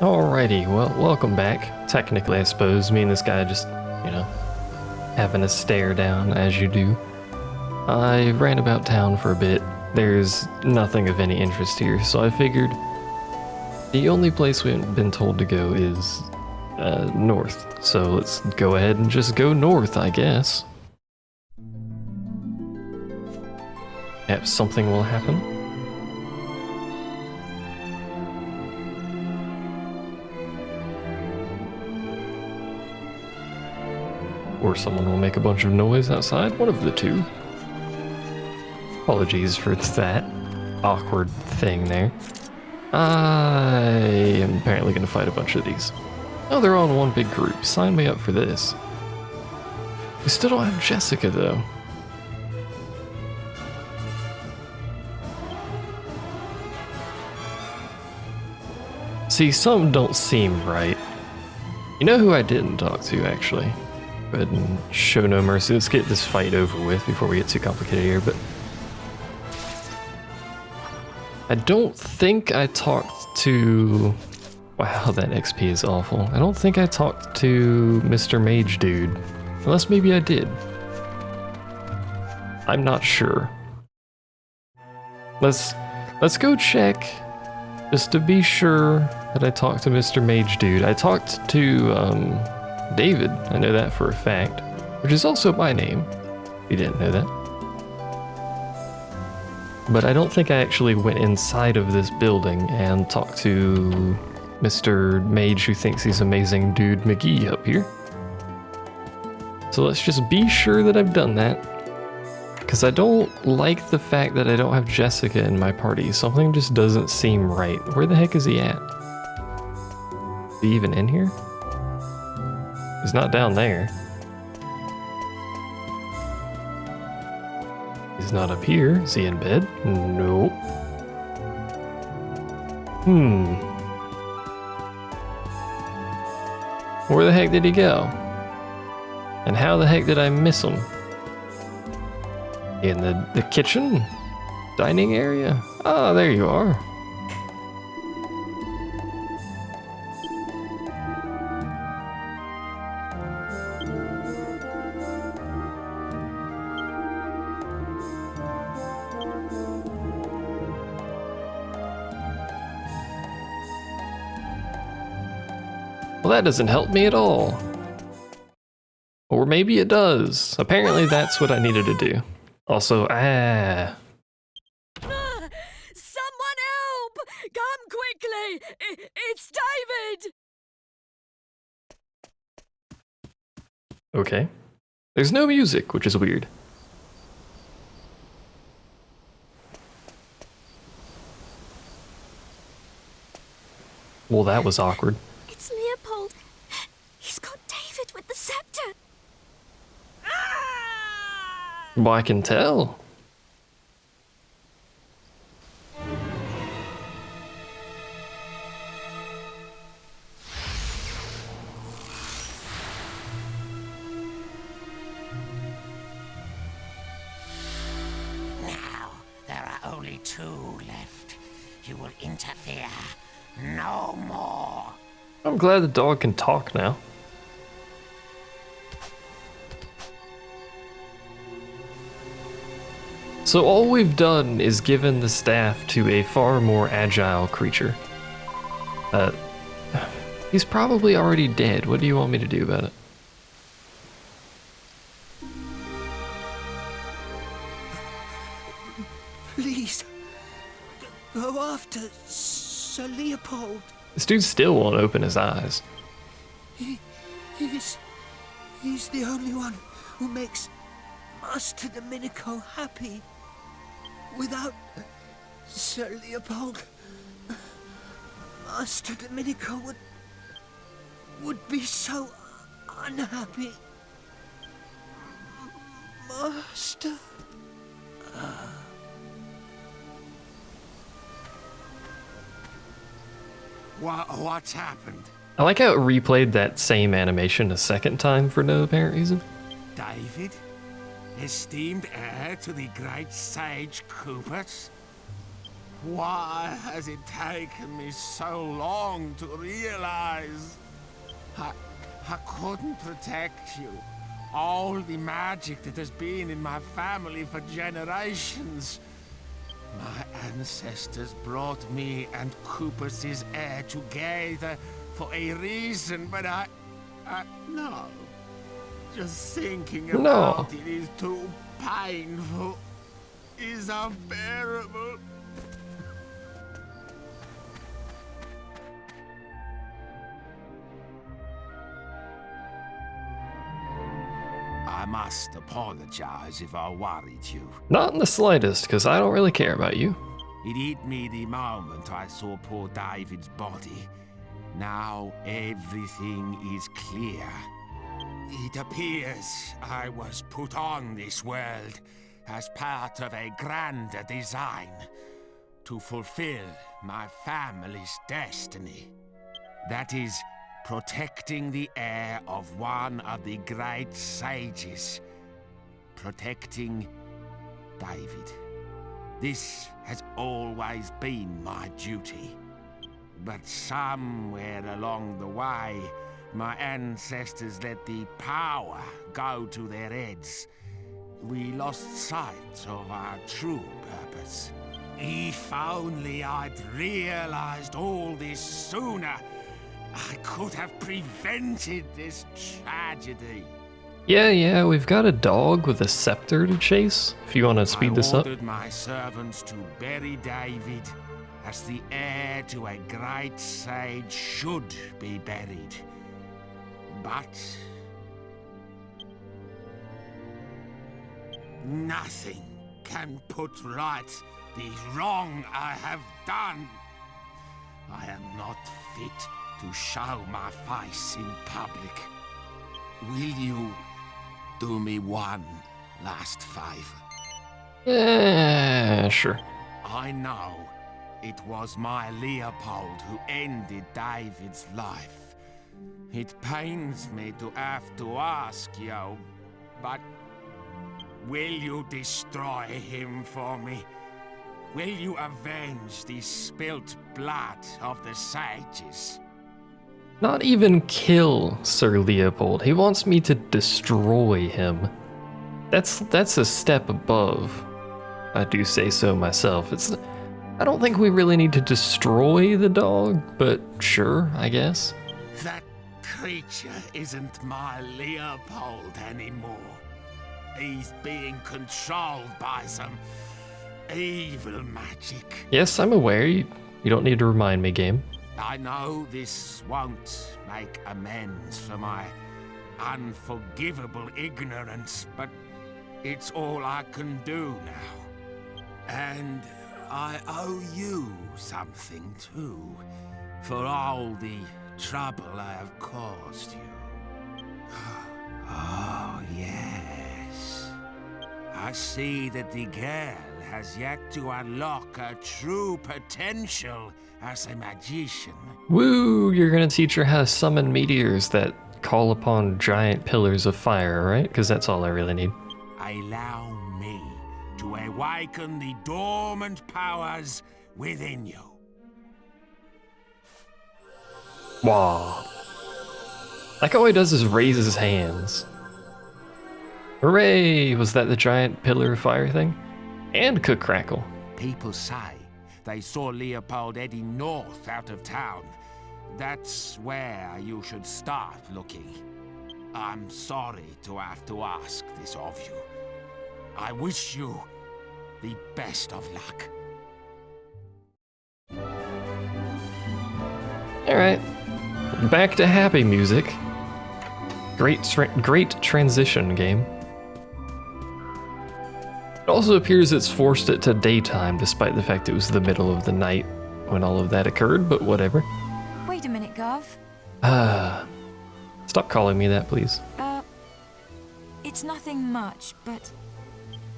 Alrighty, well, welcome back. Technically, I suppose, me and this guy just, having a stare down, as you do. I ran about town for a bit. There's nothing of any interest here, so I figured the only place we haven't been told to go is north. So let's go ahead and just go north, I guess. Yep, something will happen. Or someone will make a bunch of noise outside, one of the two. Apologies for that awkward thing there. I am apparently going to fight a bunch of these. Oh, they're all in one big group. Sign me up for this. We still don't have Jessica, though. See, some don't seem right. You know who I didn't talk to, actually? Go ahead and show no mercy. Let's get this fight over with before we get too complicated here, but I don't think I talked to... Wow, that XP is awful. I don't think I talked to Mr. Mage Dude. Unless maybe I did. I'm not sure. Let's go check, just to be sure that I talked to Mr. Mage Dude. I talked to, David, I know that for a fact, which is also my name. You didn't know that. But I don't think I actually went inside of this building and talked to Mr. Mage who thinks he's amazing dude McGee up here. So let's just be sure that I've done that. Because I don't like the fact that I don't have Jessica in my party. Something just doesn't seem right. Where the heck is he at? Is he even in here? He's not down there. He's not up here. Is he in bed? Nope. Where the heck did he go? And how the heck did I miss him? In the kitchen? Dining area? Ah, there you are. Well, that doesn't help me at all. Or maybe it does. Apparently that's what I needed to do. Also, Someone help! Come quickly! It's David! Okay. There's no music, which is weird. Well, that was awkward. It's Leopold. He's got David with the scepter. Well, I can tell. Now, there are only two left. You will interfere no more. I'm glad the dog can talk now. So all we've done is given the staff to a far more agile creature. He's probably already dead. What do you want me to do about it? Please, go after Sir Leopold. This dude still won't open his eyes. He's the only one who makes Master Domenico happy. Without Sir Leopold, Master Domenico would be so unhappy. Master. What's happened? I like how it replayed that same animation a second time for no apparent reason. David? Esteemed heir to the great sage Cooper's? Why has it taken me so long to realize? I couldn't protect you. All the magic that has been in my family for generations. My ancestors brought me and Cooper's heir together for a reason, but no. Just thinking about it is too painful. Is unbearable. I must apologize if I worried you. Not in the slightest, because I don't really care about you. It hit me the moment I saw poor David's body. Now everything is clear. It appears I was put on this world as part of a grander design to fulfill my family's destiny. That is, protecting the heir of one of the great sages. Protecting David. This has always been my duty. But somewhere along the way, my ancestors let the power go to their heads. We lost sight of our true purpose. If only I'd realized all this sooner, I could have prevented this tragedy. Yeah, we've got a dog with a scepter to chase, if you want to speed this up. I ordered my servants to bury David as the heir to a great sage should be buried. But nothing can put right the wrong I have done. I am not fit to show my face in public. Will you do me one last favor? Sure. I know it was my Leopold who ended David's life. It pains me to have to ask you, but will you destroy him for me? Will you avenge the spilt blood of the sages? Not even kill Sir Leopold. He wants me to destroy him. That's a step above. I do say so myself. I don't think we really need to destroy the dog, but sure, I guess. That creature isn't my Leopold anymore. He's being controlled by some evil magic. Yes, I'm aware. You don't need to remind me, game. I know this won't make amends for my unforgivable ignorance, but it's all I can do now. And I owe you something too, for all the trouble I have caused you. Oh, yes. I see that the girl has yet to unlock her true potential as a magician. Woo, you're gonna teach her how to summon meteors that call upon giant pillars of fire, right? Because that's all I really need. Allow me to awaken the dormant powers within you. Wow. Like all he does is raise his hands. Hooray! Was that the giant pillar of fire thing? And Cook Crackle. People say they saw Leopold heading north out of town. That's where you should start looking. I'm sorry to have to ask this of you. I wish you the best of luck. Alright. Back to happy music. Great transition, game. It also appears it's forced it to daytime, despite the fact it was the middle of the night when all of that occurred, but whatever. Wait a minute, Gov. Stop calling me that, please. It's nothing much, but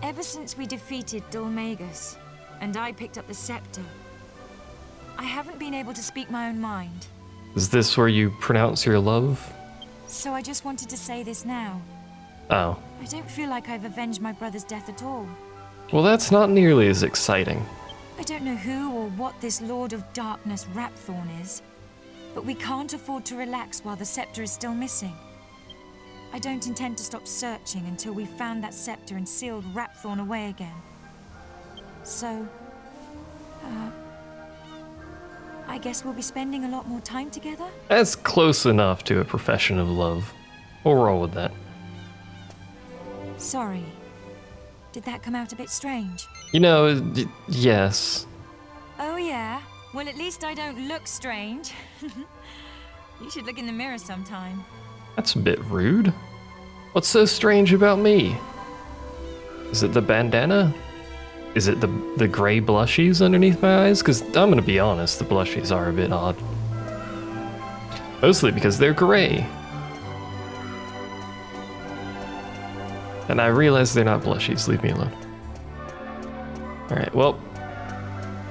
ever since we defeated Dulmagus, and I picked up the scepter, I haven't been able to speak my own mind. Is this where you pronounce your love? So I just wanted to say this now. Oh. I don't feel like I've avenged my brother's death at all. Well, that's not nearly as exciting. I don't know who or what this Lord of Darkness Rapthorn is, but we can't afford to relax while the scepter is still missing. I don't intend to stop searching until we've found that scepter and sealed Rapthorn away again. So, I guess we'll be spending a lot more time together? That's close enough to a profession of love. We'll roll with that. Sorry. Did that come out a bit strange? You know, yes. Oh yeah? Well, at least I don't look strange. You should look in the mirror sometime. That's a bit rude. What's so strange about me? Is it the bandana? Is it the gray blushies underneath my eyes? Because I'm gonna be honest, the blushies are a bit odd. Mostly because they're gray. And I realize they're not blushies, leave me alone. Alright, well,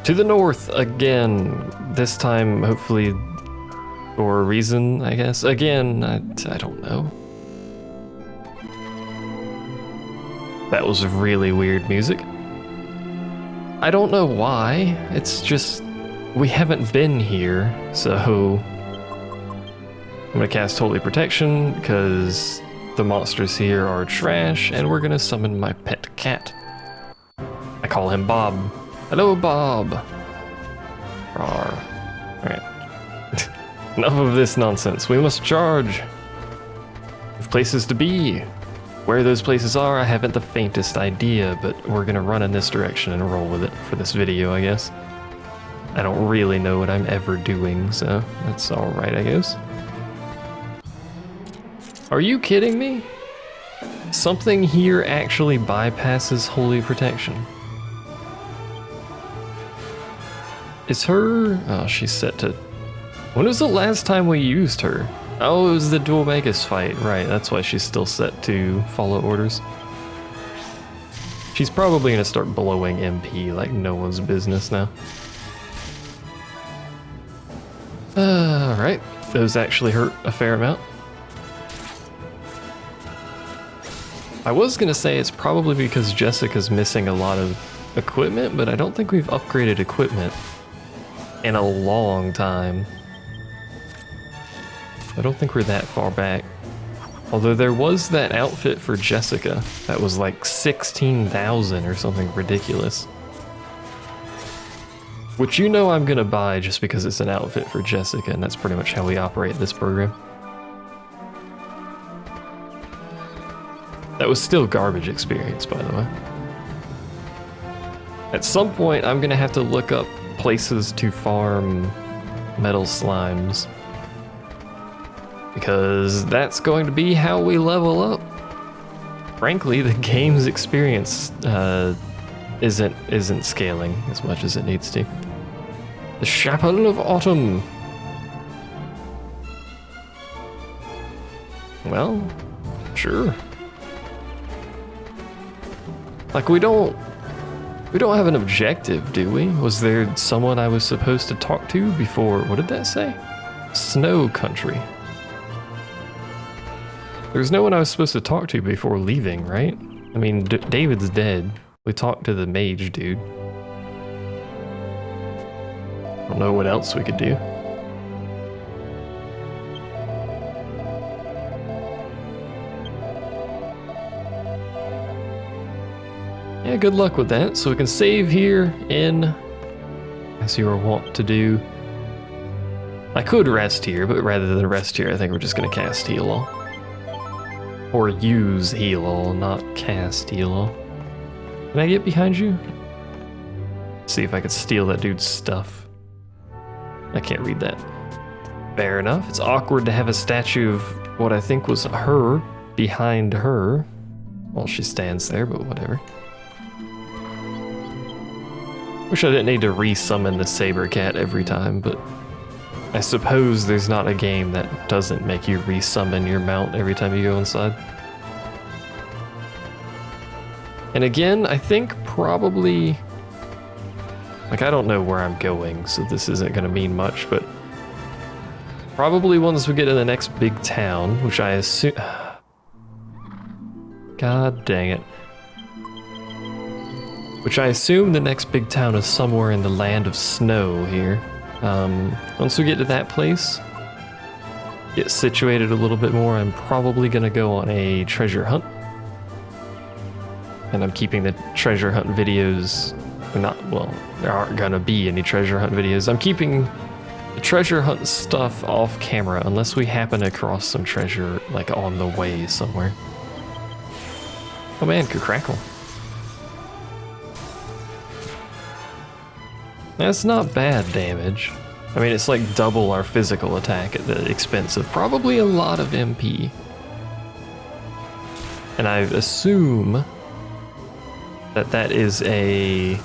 to the north again. This time, hopefully, for a reason, I guess. Again, I don't know. That was really weird music. I don't know why. It's just, we haven't been here, so I'm gonna cast Holy Protection because the monsters here are trash, and we're gonna summon my pet cat. I call him Bob. Hello, Bob. Rawr. Alright. Enough of this nonsense. We must charge. We have places to be. Where those places are, I haven't the faintest idea, but we're gonna run in this direction and roll with it for this video, I guess. I don't really know what I'm ever doing, so that's alright, I guess. Are you kidding me? Something here actually bypasses Holy Protection. Is her... Oh, she's set to... When was the last time we used her? Oh, it was the Dual Magus fight, right, that's why she's still set to follow orders. She's probably gonna start blowing MP like no one's business now. Alright, those actually hurt a fair amount. I was gonna say it's probably because Jessica's missing a lot of equipment, but I don't think we've upgraded equipment in a long time. I don't think we're that far back. Although there was that outfit for Jessica that was like 16,000 or something ridiculous. Which you know I'm gonna buy just because it's an outfit for Jessica, and that's pretty much how we operate this program. That was still garbage experience, by the way. At some point, I'm gonna have to look up places to farm metal slimes, because that's going to be how we level up. Frankly, the game's experience isn't scaling as much as it needs to. The Chapel of Autumn. Well, sure. Like, we don't have an objective, do we? Was there someone I was supposed to talk to before? What did that say? Snow Country. There's no one I was supposed to talk to before leaving, right? I mean, David's dead. We talked to the mage dude. I don't know what else we could do. Yeah, good luck with that. So we can save here in, as you are wont to do. I could rest here, but rather than rest here, I think we're just gonna cast Heal All. Or use Heal All, not cast Heal All. Can I get behind you? See if I could steal that dude's stuff. I can't read that. Fair enough. It's awkward to have a statue of what I think was her behind her while she stands there, but whatever. Wish I didn't need to re-summon the saber cat every time, but I suppose there's not a game that doesn't make you re-summon your mount every time you go inside. And again, I think probably... Like, I don't know where I'm going, so this isn't gonna mean much, but... Probably once we get to the next big town, which I assume... God dang it. which I assume the next big town is somewhere in the land of snow here. Once we get to that place, get situated a little bit more, I'm probably gonna go on a treasure hunt. And I'm keeping the treasure hunt videos, well, there aren't gonna be any treasure hunt videos. I'm keeping the treasure hunt stuff off camera unless we happen across some treasure like on the way somewhere. Oh man, could crackle. That's not bad damage. I mean, it's like double our physical attack at the expense of probably a lot of MP. And I assume that that is a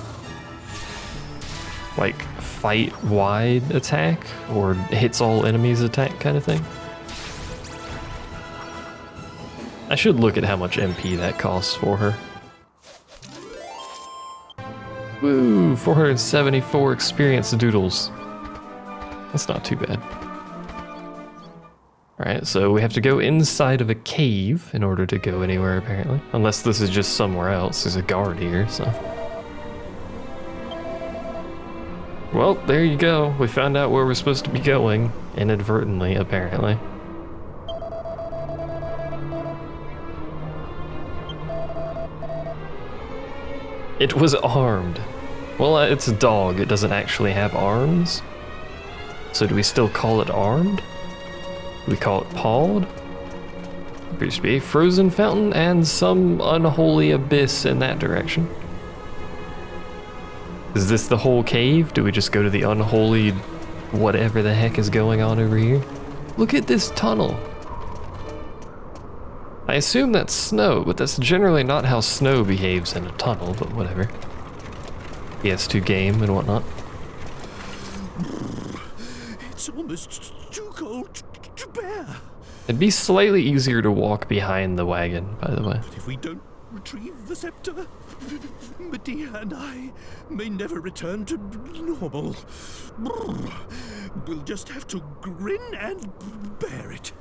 like fight-wide attack or hits all enemies attack kind of thing. I should look at how much MP that costs for her. Woo, 474 experience doodles. That's not too bad. Alright, so we have to go inside of a cave in order to go anywhere, apparently. Unless this is just somewhere else. There's a guard here, so... Well, there you go. We found out where we're supposed to be going. Inadvertently, apparently. It was armed. Well, it's a dog. It doesn't actually have arms. So do we still call it armed? Do we call it pawed? Appears to be a frozen fountain and some unholy abyss in that direction. Is this the whole cave? Do we just go to the unholy whatever the heck is going on over here? Look at this tunnel. I assume that's snow, but that's generally not how snow behaves in a tunnel, but whatever. PS2 game and whatnot. It's almost too cold to bear. It'd be slightly easier to walk behind the wagon, by the way. But if we don't retrieve the scepter, Medea and I may never return to normal. We'll just have to grin and bear it.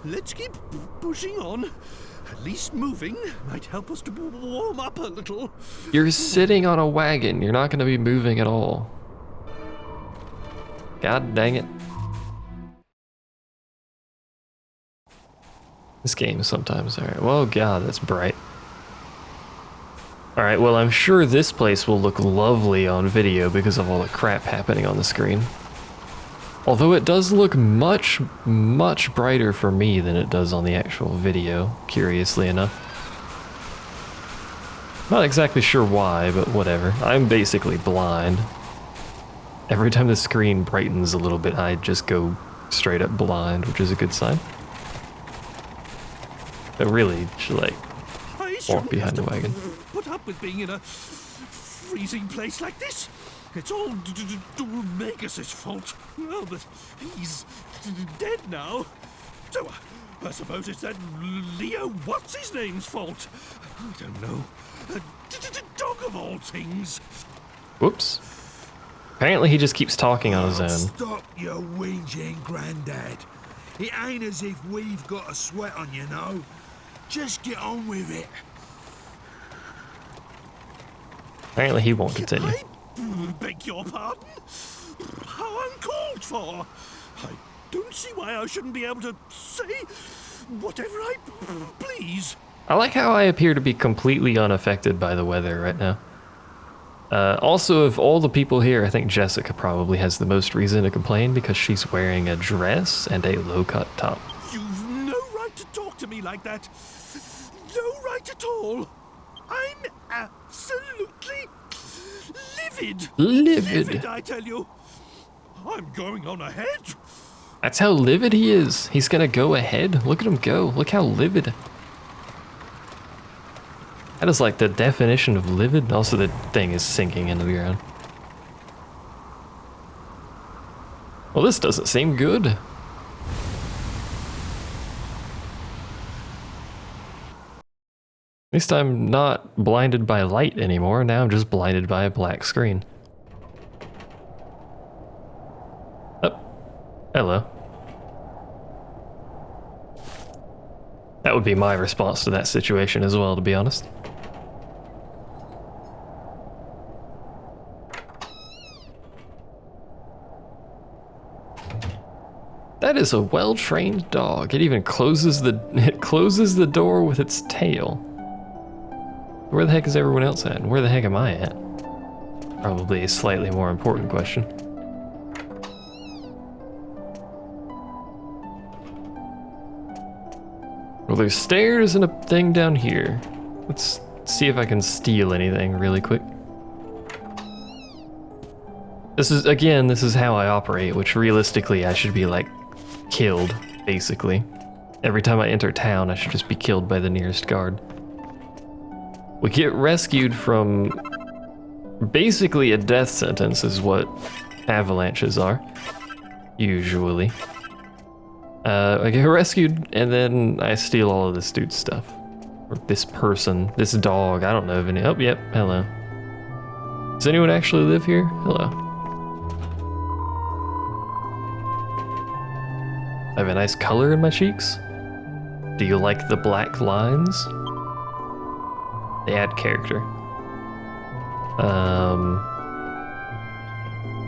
Let's keep pushing on. At least moving might help us to warm up a little. You're sitting on a wagon. You're not going to be moving at all. God dang it. This game sometimes, alright. Well, God, that's bright. Alright, well, I'm sure this place will look lovely on video because of all the crap happening on the screen. Although it does look much, much brighter for me than it does on the actual video, curiously enough. Not exactly sure why, but whatever. I'm basically blind. Every time the screen brightens a little bit, I just go straight up blind, which is a good sign. But really, should like walk behind the wagon. Put up with being in a freezing place like this. It's all Magus' fault. Well, but he's dead now. So I suppose it's that Leo what's-his-name's fault. I don't know. A dog of all things. Whoops. Apparently he just keeps talking on his own. Stop your whinging, Grandad. It ain't as if we've got a sweat on, you know. Just get on with it. Apparently he won't continue. I beg your pardon? How uncalled for. I don't see why I shouldn't be able to say whatever I please. I like how I appear to be completely unaffected by the weather right now. Also, of all the people here, I think Jessica probably has the most reason to complain because she's wearing a dress and a low-cut top. You've no right to talk to me like that. No right at all. I'm absolutely livid. Livid, I tell you. I'm going on ahead. That's how livid he is. He's gonna go ahead. Look at him go. Look how livid. That is like the definition of livid. Also, the thing is sinking into the ground. Well, this doesn't seem good. At least I'm not blinded by light anymore. Now I'm just blinded by a black screen. Oh, hello. That would be my response to that situation as well, to be honest. That is a well-trained dog. It even closes the door with its tail. Where the heck is everyone else at? And where the heck am I at? Probably a slightly more important question. Well, there's stairs and a thing down here. Let's see if I can steal anything really quick. This is how I operate, which realistically I should be like killed, basically. Every time I enter town, I should just be killed by the nearest guard. We get rescued from basically a death sentence is what avalanches are, usually. I get rescued and then I steal all of this dude's stuff. Or this person, this dog, I don't know of any. Oh, yep, hello. Does anyone actually live here? Hello. I have a nice color in my cheeks. Do you like the black lines? They add character.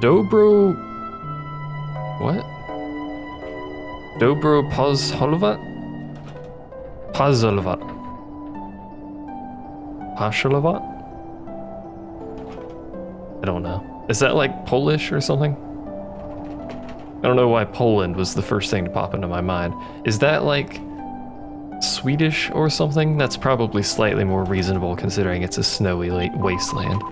Dobro... What? Dobro Pozholovat? Pozholovat. Pozholovat? I don't know. Is that like Polish or something? I don't know why Poland was the first thing to pop into my mind. Is that like Swedish or something? That's probably slightly more reasonable considering it's a snowy wasteland.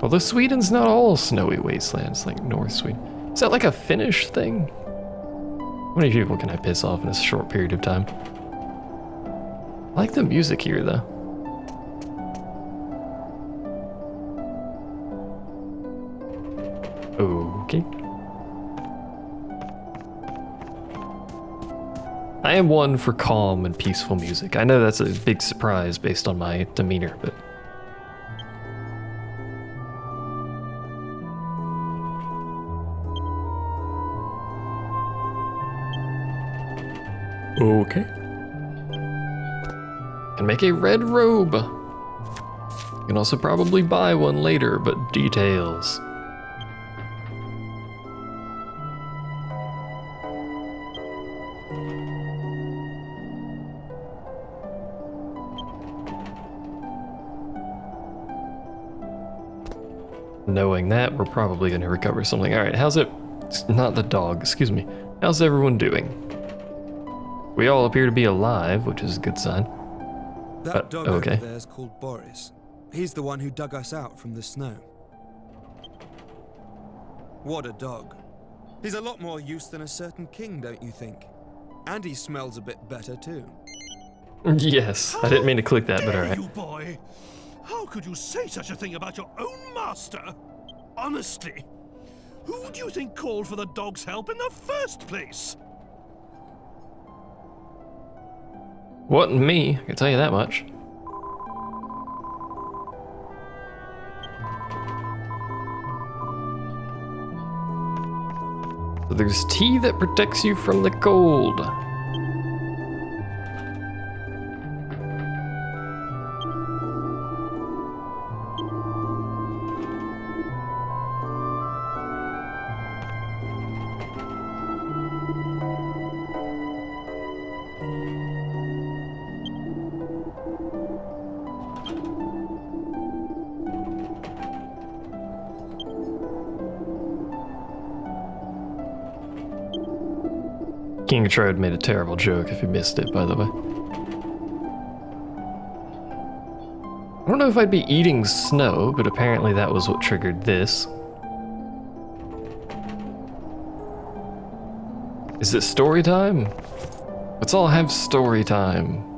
Although Sweden's not all snowy wastelands, like North Sweden. Is that like a Finnish thing? How many people can I piss off in a short period of time? I like the music here though. Okay. I am one for calm and peaceful music. I know that's a big surprise based on my demeanor, but... Okay. Can make a red robe. You can also probably buy one later, but details. Knowing that, we're probably going to recover something. All right, how's it? Not the dog, excuse me. How's everyone doing? We all appear to be alive, which is a good sign. That dog okay. over there is called Boris. He's the one who dug us out from the snow. What a dog. He's a lot more use than a certain king, don't you think? And he smells a bit better too. Yes, I didn't mean to click that, but all right. You boy! How could you say such a thing about your own master? Honestly, who do you think called for the dog's help in the first place? Wasn't me, I can tell you that much. So there's tea that protects you from the cold. King Trode made a terrible joke if you missed it, by the way. I don't know if I'd be eating snow, but apparently that was what triggered this. Is it story time? Let's all have story time.